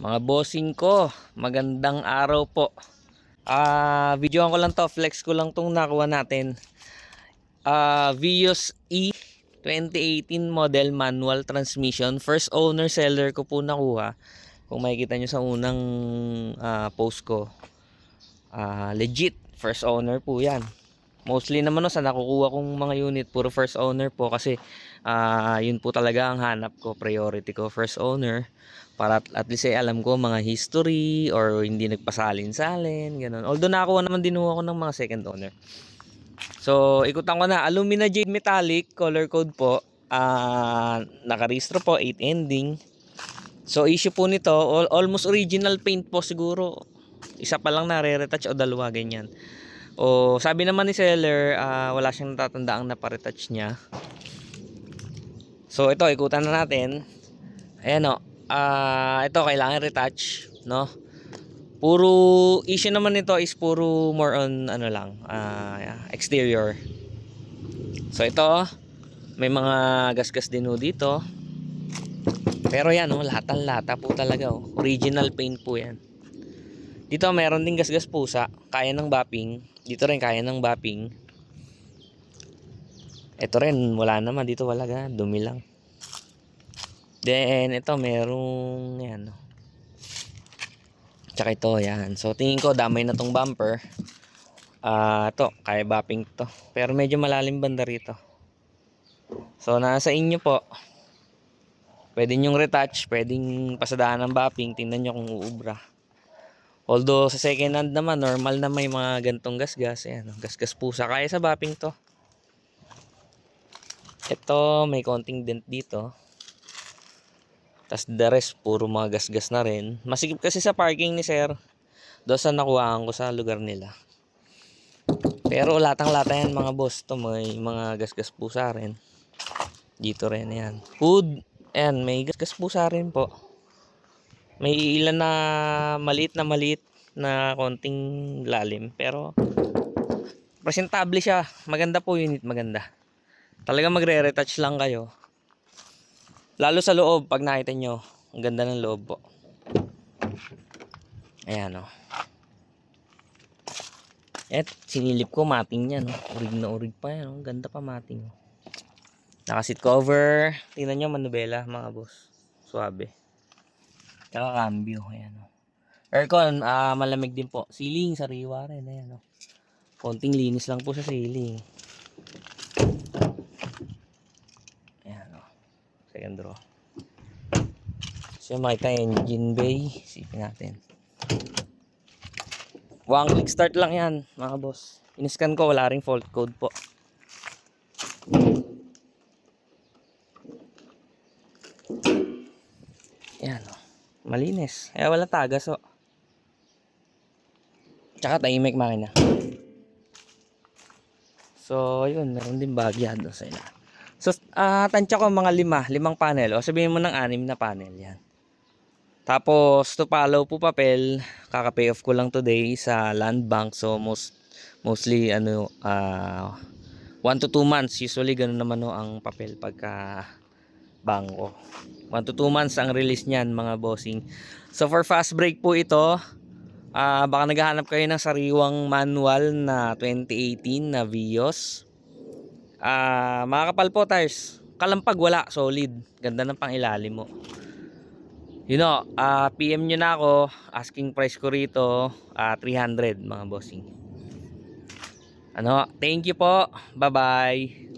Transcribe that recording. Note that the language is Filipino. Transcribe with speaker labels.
Speaker 1: Mga bossing ko, magandang araw po. Videoan ko lang to, flex ko lang tong nakuha natin. Vios E 2018 model manual transmission. First owner seller ko po nakuha. Kung makikita nyo sa unang post ko, legit first owner po yan. Mostly naman no, sa nakukuha kong mga unit puro first owner po kasi yun po talaga ang hanap ko, priority ko, first owner, para at least alam ko mga history or hindi nagpasalin-salin ganun. Although nakakuha naman din ako ng mga second owner. So ikutan ko na, alumina jade metallic, color code po, nakarehistro po 8 ending. So issue po nito almost original paint po, siguro isa pa lang nare-retouch o dalawa ganyan. O sabi naman ni seller, wala siyang natatandaang naparetouch niya. So ito, ikutan na natin. Ayan o. Ito kailangan retouch, no? Puro issue naman nito is puro more on ano lang, exterior. So ito, may mga gasgas din ho dito. Pero yan, lata po talaga oh. Original paint po yan. Dito meron din gasgas pusa, kaya ng bapping. Dito rin kaya ng bapping. Ito rin wala naman, dito wala, dumi lang. Then ito merong yan. Tsaka ito yan. So tingin ko damay na tong bumper. Ito kaya bapping to. Pero medyo malalim banda rito. So nasa inyo po. Pwede nyong retouch, pwedeng pasadaan ng bapping, tingnan nyo kung uubra. Although sa second hand naman, normal na may mga gantong gasgas. Ayan, gasgas pusa. Kaya sa bapping to. Ito, may konting dent dito. Tapos the rest, puro mga gasgas na rin. Masikip kasi sa parking ni sir. Doon sa nakuhaan ko sa lugar nila. Pero latang-lata yan mga boss. Ito, may mga gasgas pusa rin. Dito rin yan. Hood. Ayan, may gasgas pusa rin po. May ilan na maliit na konting lalim, pero presentable siya. Maganda po unit, maganda. Talaga magre-retouch lang kayo. Lalo sa loob, pag nakita nyo, ang ganda ng loob po. Ayan o. Sinilip ko, mating yan. Urig na urig pa yan. Ganda pa mating. Naka-seat cover. Tingnan nyo, manubela mga boss. Suabe. Tsaka cambio, ayan o. Aircon, malamig din po. Ceiling, sariwa rin, ayan o. Konting linis lang po sa ceiling. Ayan o. Second row. So makita engine bay. Sipin natin. One click start lang yan, mga boss. In-scan ko, wala ring fault code po. Ayan o. Malinis. Kaya wala tagas o. Tsaka tahimik makina. So, yun. Meron din bagya doon sa ila. So, tansya ko mga limang panel. O sabihin mo ng 6 na panel. Yan. Tapos, to follow po papel. Kaka-pay off ko lang today sa land bank. So, mostly, 1 to 2 months. Usually, ganun naman o ang papel pagka bangko. 1 to 2 months ang release niyan mga bossing. So for fast break po ito, baka naghahanap kayo ng sariwang manual na 2018 na Vios. Mga kapal po tires, kalampag wala, solid, ganda ng pangilalim mo. PM nyo na ako, asking price ko rito 300 mga bossing. Thank you po, bye bye.